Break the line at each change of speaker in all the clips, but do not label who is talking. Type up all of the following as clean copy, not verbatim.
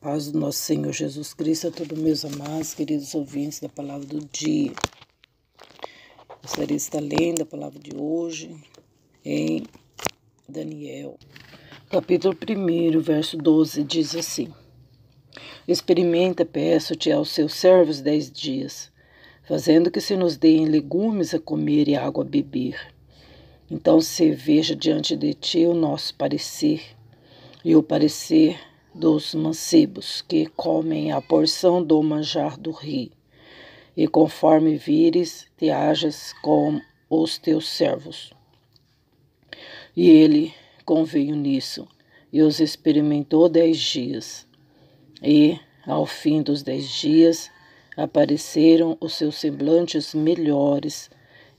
Paz do nosso Senhor Jesus Cristo a todos meus amados, queridos ouvintes da palavra do dia. Gostaria de estar lendo a palavra de hoje em Daniel. Capítulo 1, verso 12, diz assim: Experimenta, peço-te, aos seus servos 10 dias, fazendo que se nos deem legumes a comer e água a beber. Então se veja diante de ti o nosso parecer e o parecer dos mancebos, que comem a porção do manjar do rei. E conforme vires, te hajas com os teus servos. E ele conveio nisso, e os experimentou 10 dias. E, ao fim dos 10 dias, apareceram os seus semblantes melhores.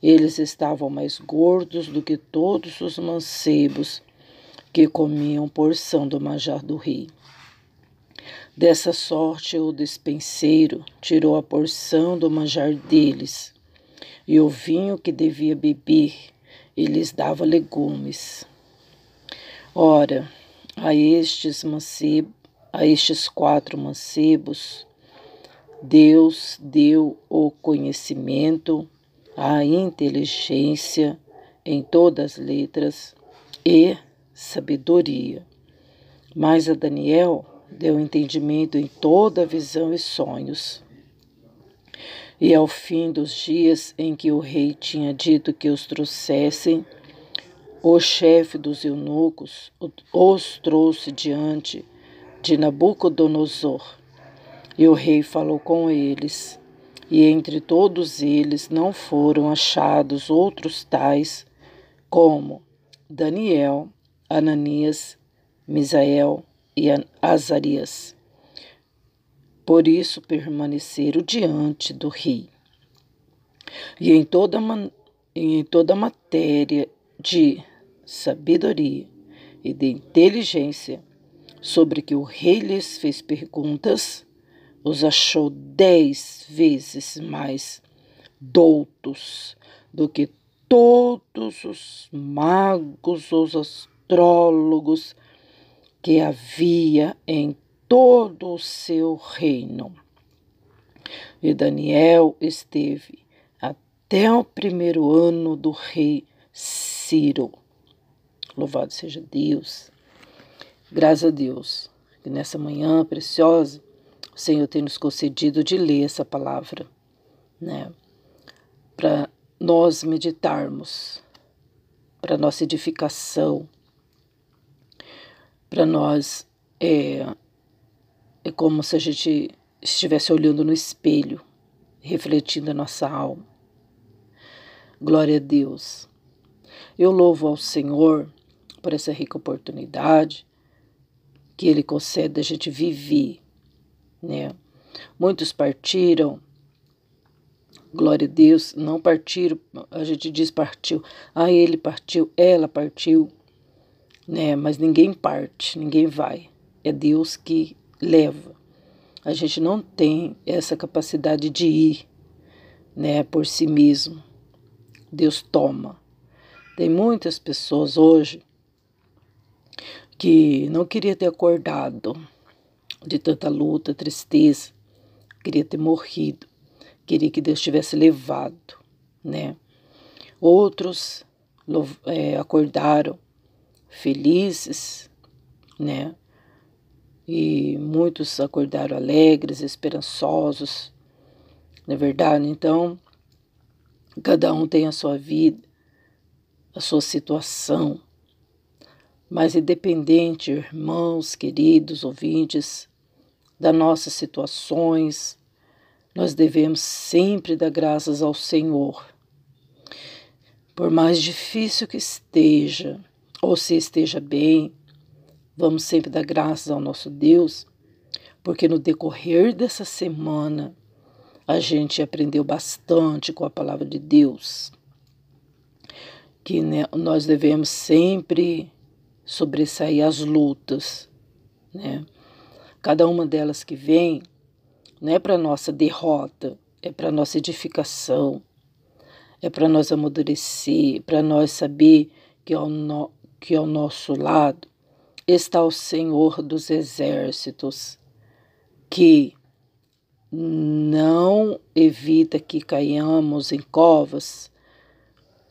Eles estavam mais gordos do que todos os mancebos que comiam porção do manjar do rei. Dessa sorte o despenseiro tirou a porção do manjar deles, e o vinho que devia beber, e lhes dava legumes. Ora, a estes 4 mancebos, Deus deu o conhecimento, a inteligência em todas as letras e sabedoria. Mas a Daniel deu entendimento em toda visão e sonhos. E ao fim dos dias em que o rei tinha dito que os trouxessem, o chefe dos eunucos os trouxe diante de Nabucodonosor. E o rei falou com eles, e entre todos eles não foram achados outros tais como Daniel, Ananias, Misael e Azarias. Por isso permaneceram diante do rei. E em toda matéria de sabedoria e de inteligência, sobre que o rei lhes fez perguntas, os achou 10 vezes mais doutos do que todos os magos, os astrólogos que havia em todo o seu reino. E Daniel esteve até o 1º ano do rei Ciro. Louvado seja Deus. Graças a Deus, que nessa manhã preciosa, o Senhor tem nos concedido de ler essa palavra, né? Para nós meditarmos, para nossa edificação, para nós é como se a gente estivesse olhando no espelho, refletindo a nossa alma. Glória a Deus. Eu louvo ao Senhor por essa rica oportunidade que Ele concede a gente viver, né? Muitos partiram, glória a Deus, não partiram, a gente diz partiu, ele partiu, ela partiu, né? Mas ninguém parte, ninguém vai, é Deus que leva. A gente não tem essa capacidade de ir, né, por si mesmo. Deus toma. Tem muitas pessoas hoje que não queria ter acordado de tanta luta, tristeza, queria ter morrido, queria que Deus tivesse levado, né? Outros acordaram felizes, né? E muitos acordaram alegres, esperançosos, não é verdade? Então, cada um tem a sua vida, a sua situação, mas independente, irmãos, queridos, ouvintes, das nossas situações, nós devemos sempre dar graças ao Senhor. Por mais difícil que esteja, ou se esteja bem, vamos sempre dar graças ao nosso Deus, porque no decorrer dessa semana a gente aprendeu bastante com a palavra de Deus, que, né, nós devemos sempre sobressair as lutas, né? Cada uma delas que vem não é para nossa derrota, é para nossa edificação, é para nós amadurecer, para nós saber que ao nosso lado está o Senhor dos exércitos, que não evita que caiamos em covas,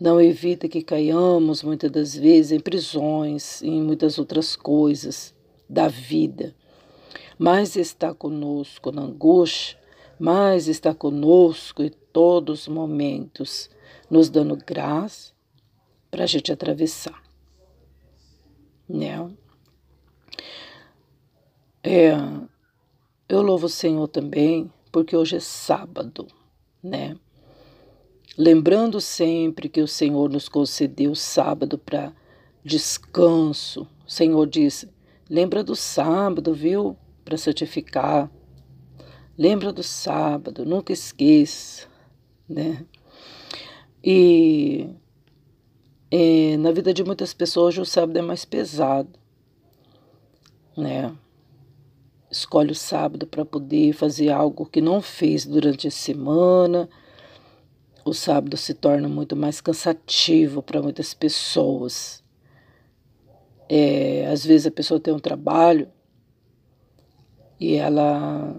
não evita que caiamos muitas das vezes em prisões e em muitas outras coisas da vida, mas está conosco na angústia, mas está conosco em todos os momentos, nos dando graça para a gente atravessar, né? Eu louvo o Senhor também, porque hoje é sábado, né? Lembrando sempre que o Senhor nos concedeu sábado para descanso. O Senhor disse, lembra do sábado, viu? Para santificar. Lembra do sábado, nunca esqueça, né? E na vida de muitas pessoas hoje o sábado é mais pesado, né? Escolhe o sábado para poder fazer algo que não fez durante a semana. O sábado se torna muito mais cansativo para muitas pessoas. Às vezes a pessoa tem um trabalho e ela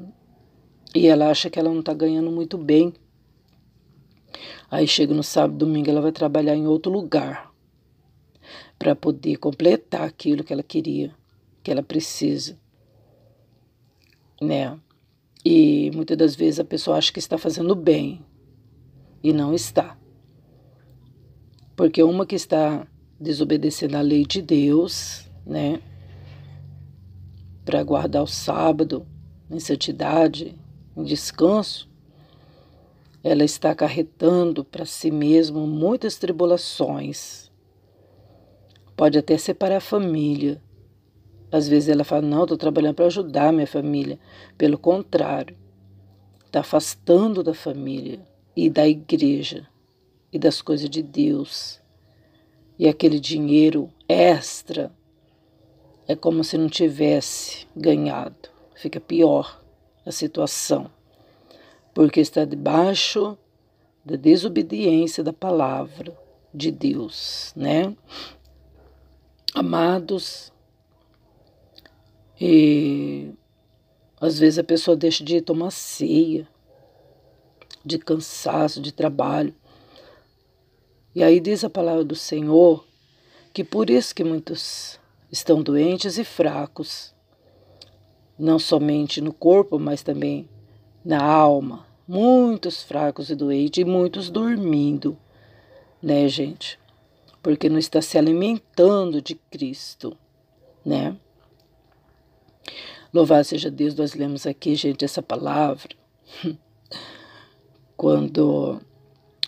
acha que ela não está ganhando muito bem. Aí chega no sábado, domingo, ela vai trabalhar em outro lugar para poder completar aquilo que ela queria, que ela precisa, né? E muitas das vezes a pessoa acha que está fazendo bem e não está. Porque uma que está desobedecendo a lei de Deus, né? Para guardar o sábado em santidade, em descanso, ela está acarretando para si mesma muitas tribulações. Pode até separar a família. Às vezes ela fala, não, estou trabalhando para ajudar minha família. Pelo contrário, está afastando da família e da igreja e das coisas de Deus. E aquele dinheiro extra é como se não tivesse ganhado. Fica pior a situação, porque está debaixo da desobediência da palavra de Deus, né? Amados, e às vezes a pessoa deixa de tomar ceia, de cansaço, de trabalho. E aí diz a palavra do Senhor que por isso que muitos estão doentes e fracos, não somente no corpo, mas também na alma. Muitos fracos e doentes e muitos dormindo, né, gente? Porque não está se alimentando de Cristo, né? Louvado seja Deus, nós lemos aqui, gente, essa palavra, quando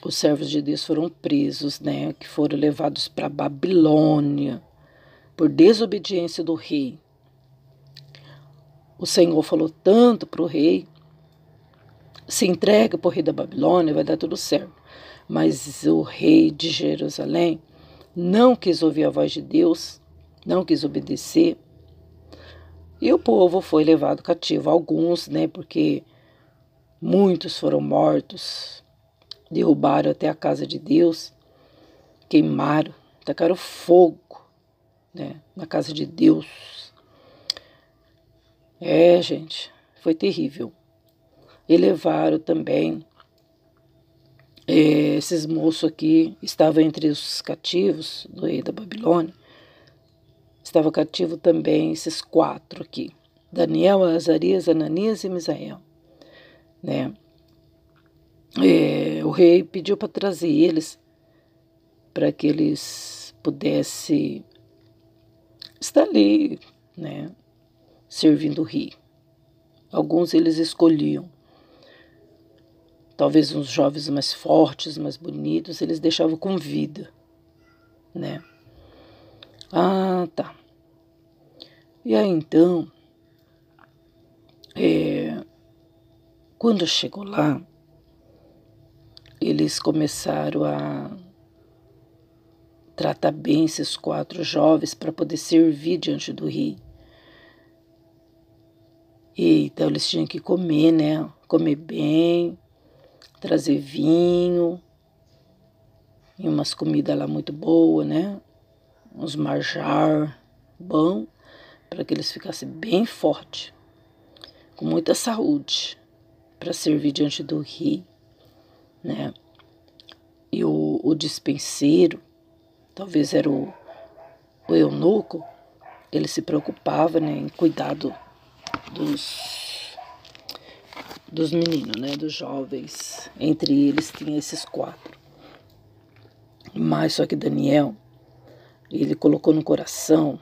os servos de Deus foram presos, né, que foram levados para Babilônia, por desobediência do rei. O Senhor falou tanto para o rei, se entrega para o rei da Babilônia, vai dar tudo certo. Mas o rei de Jerusalém não quis ouvir a voz de Deus, não quis obedecer, e o povo foi levado cativo, alguns, né, porque muitos foram mortos, derrubaram até a casa de Deus, queimaram, tacaram fogo, né, na casa de Deus. Gente, foi terrível. E levaram também, esses moços aqui, estavam entre os cativos do rei da Babilônia, estava cativo também esses 4 aqui, Daniel, Azarias, Ananias e Misael, né? O rei pediu para trazer eles, para que eles pudessem estar ali, né, servindo o rei. Alguns eles escolhiam, talvez uns jovens mais fortes, mais bonitos, eles deixavam com vida, né? Ah, tá. E aí então, quando chegou lá, eles começaram a tratar bem esses 4 jovens para poder servir diante do rei. E então eles tinham que comer, né? Comer bem, trazer vinho, e umas comidas lá muito boas, né? Uns marjar bom, para que eles ficassem bem fortes. com muita saúde para servir diante do rei, né? E o dispenseiro, talvez era o eunuco, ele se preocupava, né, em cuidar dos meninos, né, dos jovens. Entre eles tinha esses 4. Mas só que Daniel, ele colocou no coração,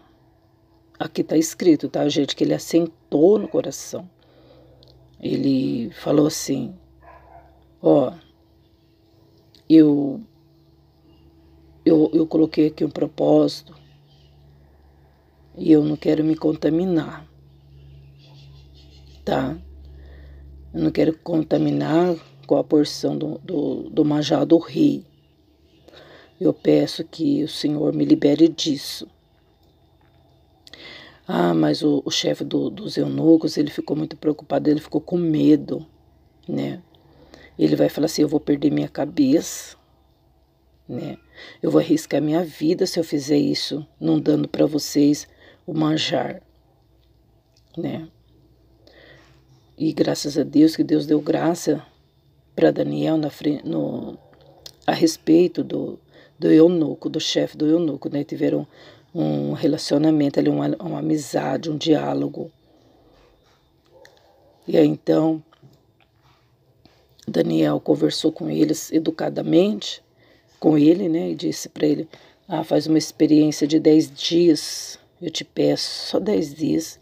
aqui está escrito, tá, gente, que ele assentou no coração. Ele falou assim, ó, eu coloquei aqui um propósito e eu não quero me contaminar, tá? Eu não quero contaminar com a porção do manjar do rei. Eu peço que o Senhor me libere disso. Mas o chefe dos eunucos, ele ficou muito preocupado, ele ficou com medo, né? Ele vai falar assim, eu vou perder minha cabeça, né? Eu vou arriscar minha vida se eu fizer isso, não dando para vocês o manjar, né? E graças a Deus, que Deus deu graça para Daniel a respeito do eunuco, do chefe do eunuco, né? Tiveram um relacionamento ali, uma amizade, um diálogo. E aí então, Daniel conversou com eles educadamente, com ele, né? E disse para ele, faz uma experiência de 10 dias, eu te peço, só 10 dias.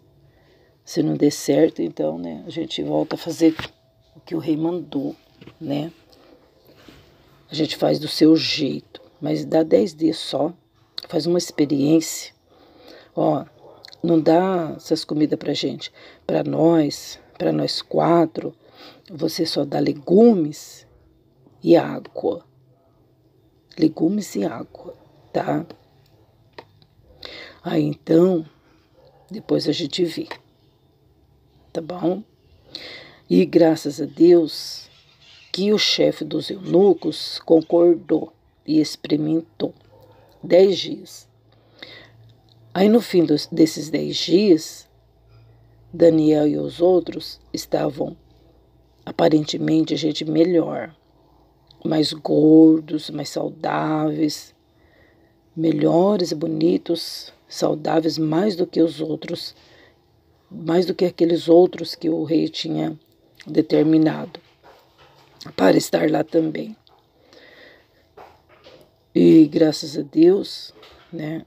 Se não der certo, então, né, a gente volta a fazer o que o rei mandou, né? A gente faz do seu jeito, mas dá 10 dias só, faz uma experiência. Ó, não dá essas comidas pra gente. Para nós 4, você só dá legumes e água. Legumes e água, tá? Aí então, depois a gente vê. Tá bom? E graças a Deus que o chefe dos eunucos concordou e experimentou 10 dias. Aí no fim desses 10 dias, Daniel e os outros estavam aparentemente gente melhor, mais gordos, mais saudáveis, melhores e bonitos, saudáveis mais do que os outros, mais do que aqueles outros que o rei tinha determinado para estar lá também. E graças a Deus, né?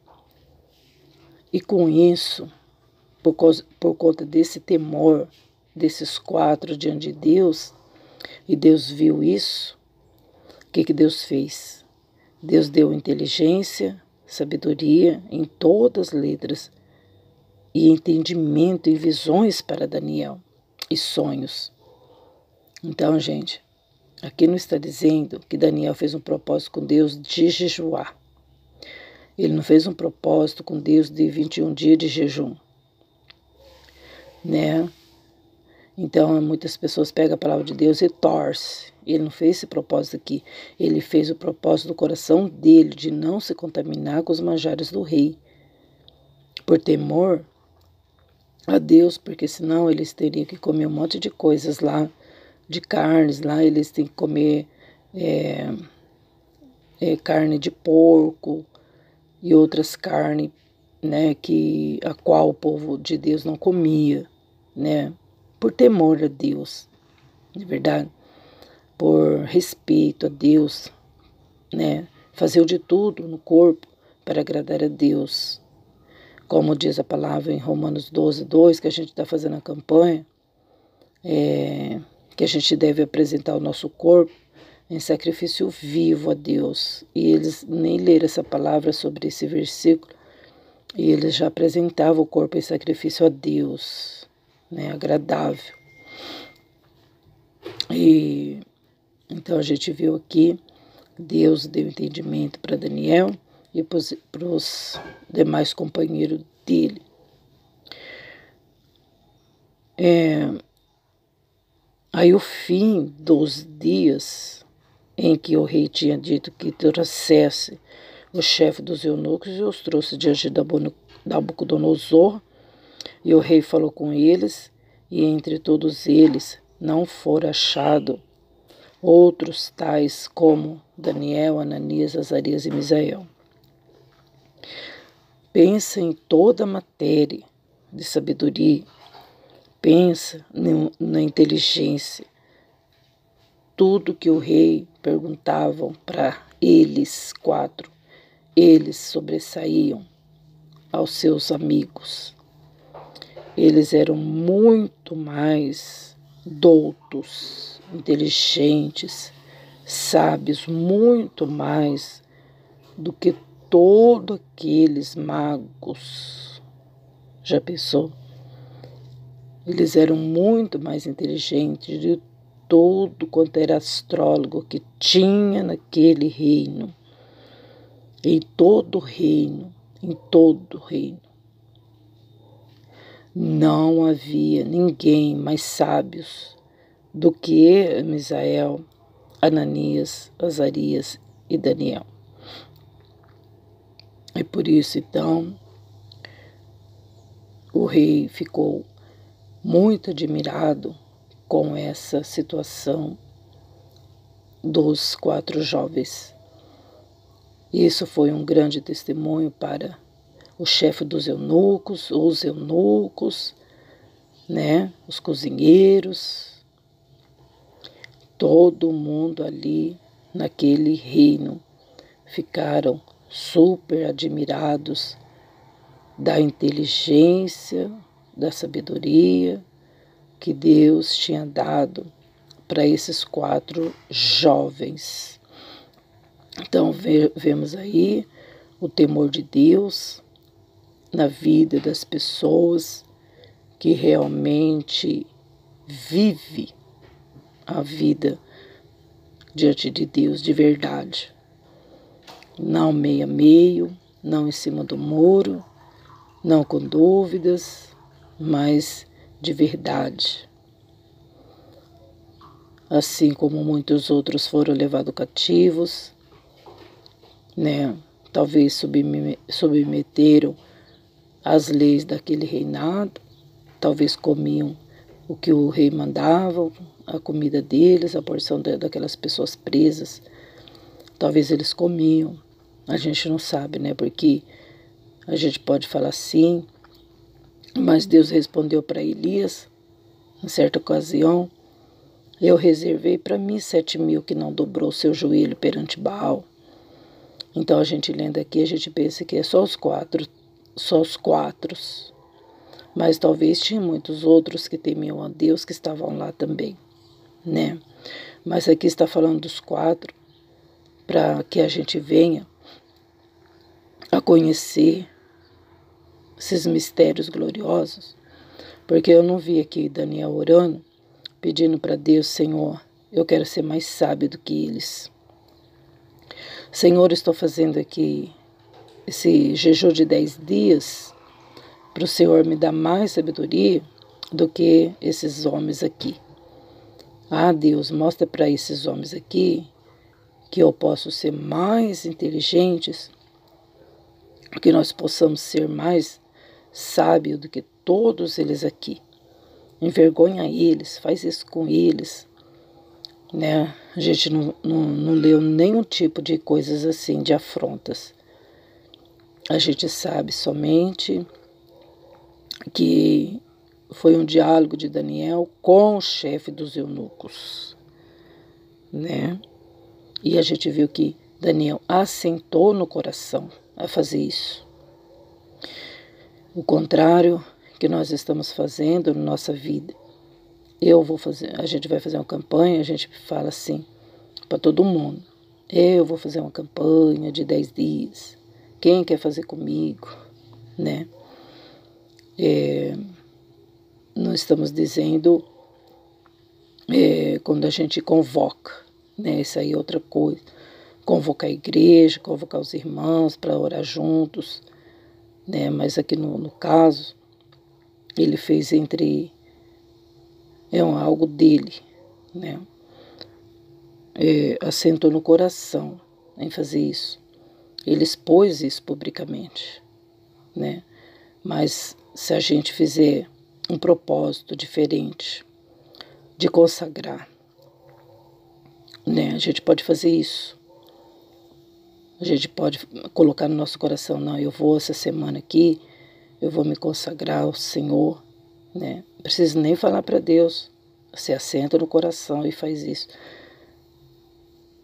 E com isso, por conta desse temor desses 4 diante de Deus, e Deus viu isso, o que Deus fez? Deus deu inteligência, sabedoria em todas as letras, e entendimento e visões para Daniel, e sonhos. Então, gente, aqui não está dizendo que Daniel fez um propósito com Deus de jejuar. Ele não fez um propósito com Deus de 21 dias de jejum, né? Então, muitas pessoas pegam a palavra de Deus e torcem. Ele não fez esse propósito aqui. Ele fez o propósito do coração dele, de não se contaminar com os manjares do rei, por temor a Deus, porque senão eles teriam que comer um monte de coisas lá, de carnes, lá eles têm que comer carne de porco e outras carnes, né, a qual o povo de Deus não comia, né, por temor a Deus, de verdade, por respeito a Deus, né, fazer de tudo no corpo para agradar a Deus. Como diz a palavra em Romanos 12:2, que a gente está fazendo a campanha, que a gente deve apresentar o nosso corpo em sacrifício vivo a Deus. E eles nem leram essa palavra sobre esse versículo, e eles já apresentavam o corpo em sacrifício a Deus, né, agradável. E então a gente viu aqui, Deus deu entendimento para Daniel e para os demais companheiros dele. Aí o fim dos dias em que o rei tinha dito que trouxesse o chefe dos eunucos e os trouxe diante de Nabucodonosor, e o rei falou com eles, e entre todos eles não fora achado outros tais como Daniel, Ananias, Azarias e Misael. Pensa em toda a matéria de sabedoria, pensa na inteligência. Tudo que o rei perguntavam para eles quatro, eles sobressaíam aos seus amigos. Eles eram muito mais doutos, inteligentes, sábios, muito mais do que todos aqueles magos. Já pensou? Eles eram muito mais inteligentes de todo quanto era astrólogo que tinha naquele reino. Em todo o reino, não havia ninguém mais sábios do que Misael, Ananias, Azarias e Daniel. E por isso, então, o rei ficou muito admirado com essa situação dos 4 jovens. Isso foi um grande testemunho para o chefe dos eunucos, os eunucos, né, os cozinheiros, todo mundo ali naquele reino ficaram super admirados da inteligência, da sabedoria que Deus tinha dado para esses 4 jovens. Então, vemos aí o temor de Deus na vida das pessoas que realmente vive a vida diante de Deus de verdade. Não meio a meio, não em cima do muro, não com dúvidas, mas de verdade. Assim como muitos outros foram levados cativos, né? Talvez submeteram às leis daquele reinado, talvez comiam o que o rei mandava, a comida deles, a porção daquelas pessoas presas. Talvez eles comiam, a gente não sabe, né? Porque a gente pode falar sim, mas Deus respondeu para Elias, em certa ocasião, eu reservei para mim 7.000 que não dobrou seu joelho perante Baal. Então a gente lendo aqui, a gente pensa que é só os 4, mas talvez tinha muitos outros que temiam a Deus que estavam lá também, né? Mas aqui está falando dos 4, para que a gente venha a conhecer esses mistérios gloriosos, porque eu não vi aqui Daniel orando, pedindo para Deus, Senhor, eu quero ser mais sábio do que eles. Senhor, estou fazendo aqui esse jejum de 10 dias para o Senhor me dar mais sabedoria do que esses homens aqui. Ah, Deus, mostra para esses homens aqui que eu posso ser mais inteligentes, que nós possamos ser mais sábios do que todos eles aqui. Envergonha eles, faz isso com eles, né? A gente não leu nenhum tipo de coisas assim, de afrontas. A gente sabe somente que foi um diálogo de Daniel com o chefe dos eunucos, né? E a gente viu que Daniel assentou no coração a fazer isso. O contrário que nós estamos fazendo na nossa vida. A gente vai fazer uma campanha, a gente fala assim para todo mundo. Eu vou fazer uma campanha de 10 dias. Quem quer fazer comigo, né? Nós estamos dizendo quando a gente convoca, né? Isso aí é outra coisa. Convocar a igreja, convocar os irmãos para orar juntos, né? Mas aqui no caso, ele fez algo dele, né? Assentou no coração em fazer isso. Ele expôs isso publicamente, né? Mas se a gente fizer um propósito diferente de consagrar, né? A gente pode fazer isso. A gente pode colocar no nosso coração, não, eu vou essa semana aqui, eu vou me consagrar ao Senhor, né? Não precisa nem falar para Deus. Você assenta no coração e faz isso,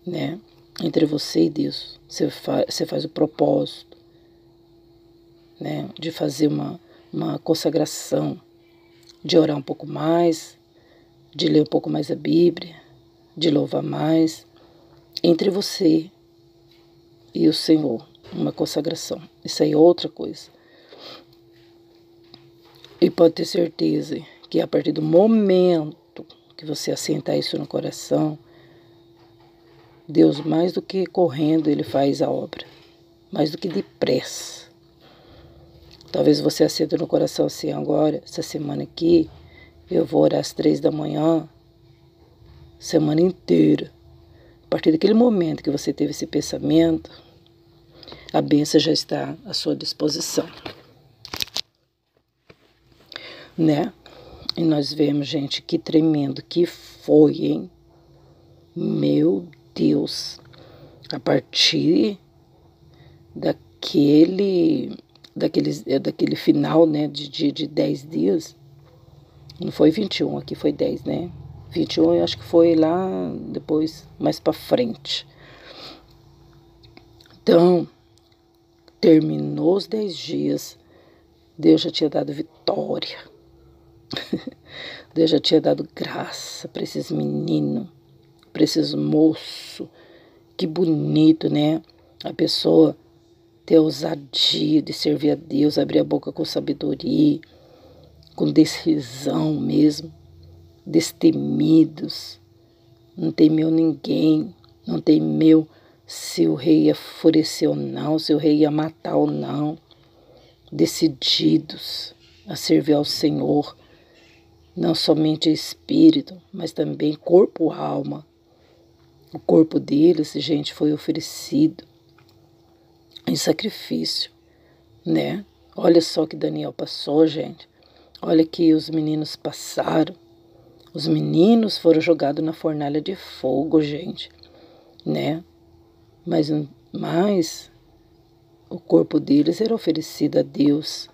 né? Entre você e Deus. Você faz o propósito, né? De fazer uma consagração, de orar um pouco mais, de ler um pouco mais a Bíblia, de louvar mais, entre você e o Senhor, uma consagração. Isso aí é outra coisa. E pode ter certeza que a partir do momento que você assentar isso no coração, Deus, mais do que correndo, Ele faz a obra, mais do que depressa. Talvez você assenta no coração assim, agora, essa semana aqui, eu vou orar às 3 da manhã, semana inteira. A partir daquele momento que você teve esse pensamento, a bênção já está à sua disposição, né? E nós vemos, gente, que tremendo que foi, hein? Meu Deus! A partir daquele final, né, de 10 dias, não foi 21, aqui foi 10, né? 21 eu acho que foi lá depois, mais para frente. Então, terminou os 10 dias, Deus já tinha dado vitória. Deus já tinha dado graça para esses meninos, para esses moços. Que bonito, né? A pessoa ter ousadia de servir a Deus, abrir a boca com sabedoria, com decisão mesmo, destemidos. Não temeu ninguém, não temeu se o rei ia enfurecer ou não, se o rei ia matar ou não. Decididos a servir ao Senhor, não somente espírito, mas também corpo e alma. O corpo deles, gente, foi oferecido em sacrifício, né? Olha só que Daniel passou, gente. Olha que os meninos passaram. Os meninos foram jogados na fornalha de fogo, gente, né? Mas o corpo deles era oferecido a Deus.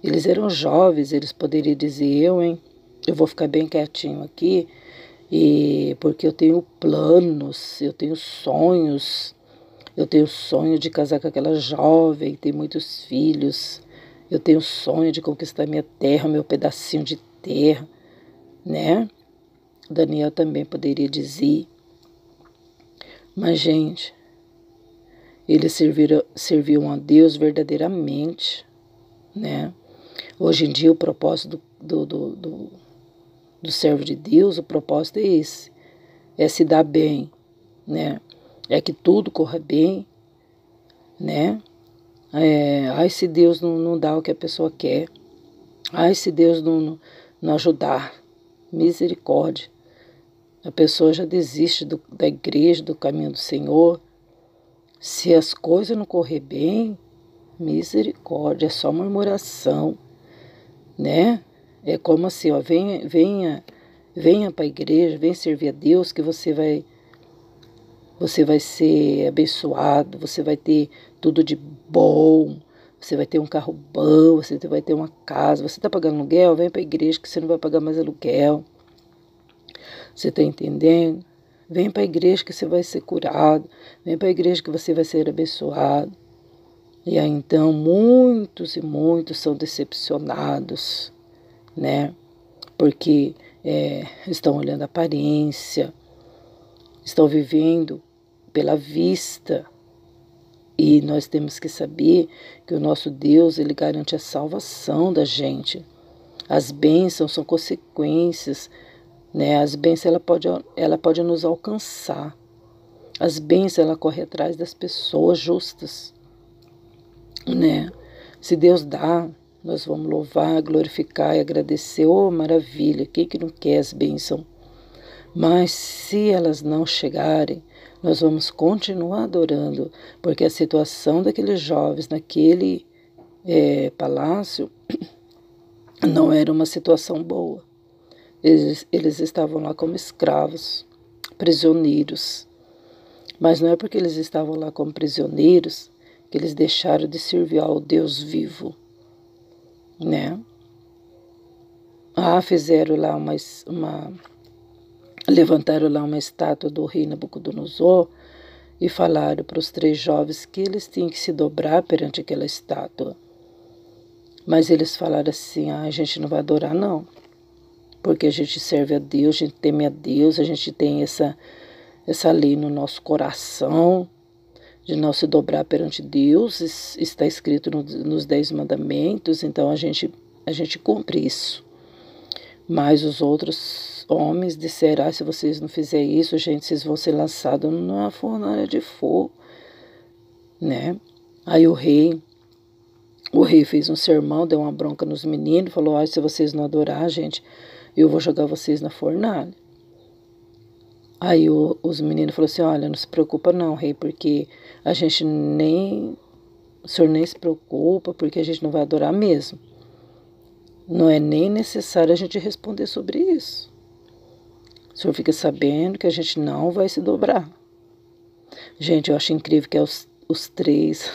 Eles eram jovens, eles poderiam dizer, eu vou ficar bem quietinho aqui, porque eu tenho planos, eu tenho sonhos, eu tenho sonho de casar com aquela jovem, ter muitos filhos, eu tenho sonho de conquistar minha terra, meu pedacinho de terra, né? Daniel também poderia dizer. Mas, gente, eles serviam a Deus verdadeiramente, né? Hoje em dia o propósito do servo de Deus, o propósito é esse, é se dar bem, né? É que tudo corra bem, né? Ai, se Deus não dá o que a pessoa quer, ai, se Deus não ajudar, misericórdia. A pessoa já desiste da igreja, do caminho do Senhor. Se as coisas não correr bem, misericórdia, é só murmuração, né? É como assim, ó, venha para a igreja, venha servir a Deus, que você vai ser abençoado, você vai ter tudo de bom, você vai ter um carro bom, você vai ter uma casa, você está pagando aluguel, vem para a igreja que você não vai pagar mais aluguel. Você está entendendo? Vem para a igreja que você vai ser curado, vem para a igreja que você vai ser abençoado. E aí então muitos e muitos são decepcionados, né? Porque estão olhando a aparência, estão vivendo pela vista. E nós temos que saber que o nosso Deus, Ele garante a salvação da gente. As bênçãos são consequências, né? As bênçãos ela pode nos alcançar. As bênçãos ela corre atrás das pessoas justas, né? Se Deus dá, nós vamos louvar, glorificar e agradecer. Oh, maravilha! Quem que não quer as bênçãos? Mas se elas não chegarem, nós vamos continuar adorando, porque a situação daqueles jovens naquele palácio Não era uma situação boa. Eles estavam lá como escravos, prisioneiros. Mas não é porque eles estavam lá como prisioneiros que eles deixaram de servir ao Deus vivo, né? Fizeram lá levantaram lá uma estátua do rei Nabucodonosor e falaram para os 3 jovens que eles tinham que se dobrar perante aquela estátua. Mas eles falaram assim, a gente não vai adorar não, porque a gente serve a Deus, a gente teme a Deus, a gente tem essa lei no nosso coração, de não se dobrar perante Deus, está escrito nos 10 mandamentos, então a gente cumpre isso. Mas os outros homens disseram, se vocês não fizerem isso, gente, vocês vão ser lançados numa fornalha de fogo, né? Aí o rei fez um sermão, deu uma bronca nos meninos, falou, se vocês não adorar, gente, eu vou jogar vocês na fornalha. Aí os meninos falaram assim, olha, não se preocupa não, rei, porque o senhor nem se preocupa, porque a gente não vai adorar mesmo. Não é nem necessário a gente responder sobre isso. O senhor fica sabendo que a gente não vai se dobrar. Gente, eu acho incrível que os três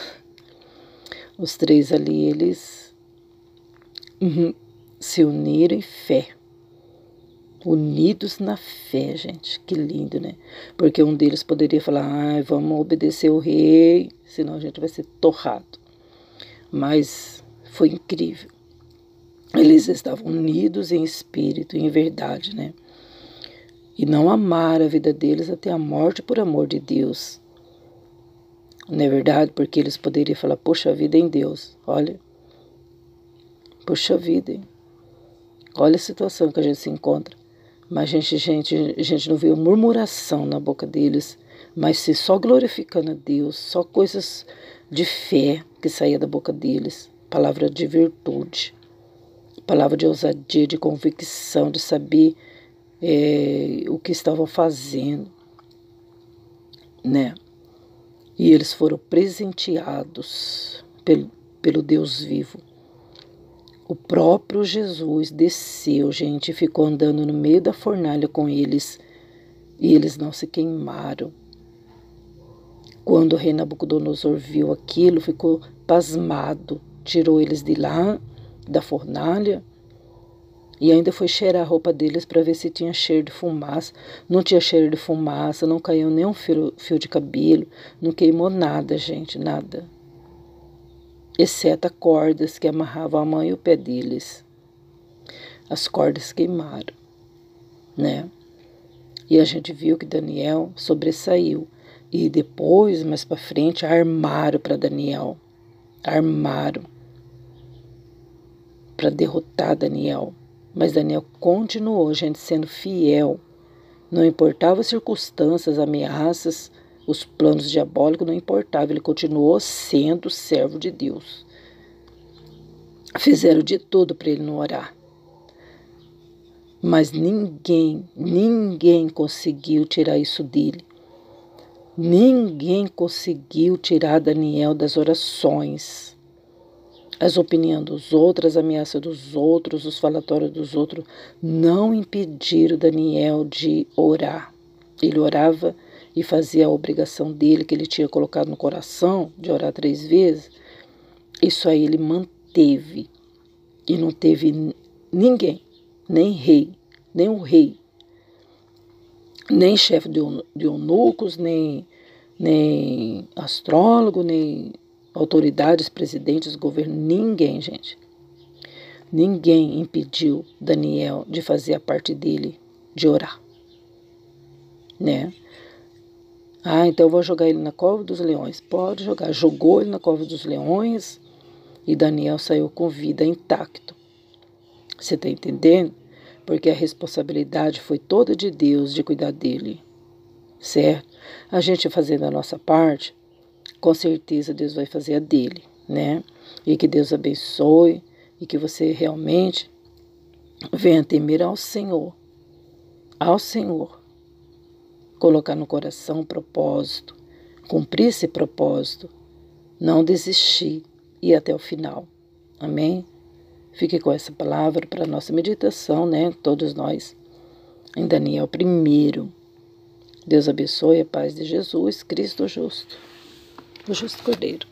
ali, eles se uniram em fé. Unidos na fé, gente. Que lindo, né? Porque um deles poderia falar, vamos obedecer o rei, senão a gente vai ser torrado. Mas foi incrível. Eles estavam unidos em espírito, em verdade, né? E não amaram a vida deles até a morte por amor de Deus. Não é verdade? Porque eles poderiam falar, poxa vida em Deus, olha. Poxa vida, hein? Olha a situação que a gente se encontra. Mas a gente não viu murmuração na boca deles, mas sim só glorificando a Deus, só coisas de fé que saía da boca deles. Palavra de virtude, palavra de ousadia, de convicção, de saber o que estavam fazendo, né? E eles foram presenteados pelo Deus vivo. O próprio Jesus desceu, gente, e ficou andando no meio da fornalha com eles, e eles não se queimaram. Quando o rei Nabucodonosor viu aquilo, ficou pasmado, tirou eles de lá, da fornalha, e ainda foi cheirar a roupa deles para ver se tinha cheiro de fumaça. Não tinha cheiro de fumaça, não caiu nem um fio de cabelo, não queimou nada, gente, nada. Exceto as cordas que amarravam a mão e o pé deles. As cordas queimaram, né? E a gente viu que Daniel sobressaiu. E depois, mais para frente, armaram para Daniel. Armaram para derrotar Daniel. Mas Daniel continuou, gente, sendo fiel. Não importava as circunstâncias, ameaças, os planos diabólicos, não importava. Ele continuou sendo servo de Deus. Fizeram de tudo para ele não orar. Mas ninguém conseguiu tirar isso dele. Ninguém conseguiu tirar Daniel das orações. As opiniões dos outros, as ameaças dos outros, os falatórios dos outros, não impediram Daniel de orar. Ele orava e fazia a obrigação dele, que ele tinha colocado no coração, de orar 3 vezes. Isso aí ele manteve. E não teve ninguém, nem rei, nem o rei, nem chefe de eunucos, nem astrólogo, nem autoridades, presidentes, governo, ninguém, gente. Ninguém impediu Daniel de fazer a parte dele, de orar, né? Então eu vou jogar ele na cova dos leões. Pode jogar. Jogou ele na cova dos leões e Daniel saiu com vida intacto. Você está entendendo? Porque a responsabilidade foi toda de Deus de cuidar dele, certo? A gente fazendo a nossa parte, com certeza Deus vai fazer a dele, né? E que Deus abençoe e que você realmente venha temer ao Senhor, colocar no coração um propósito, cumprir esse propósito, não desistir e ir até o final. Amém? Fique com essa palavra para nossa meditação, né? Todos nós, em Daniel 1. Deus abençoe, a paz de Jesus, Cristo justo, o justo Cordeiro.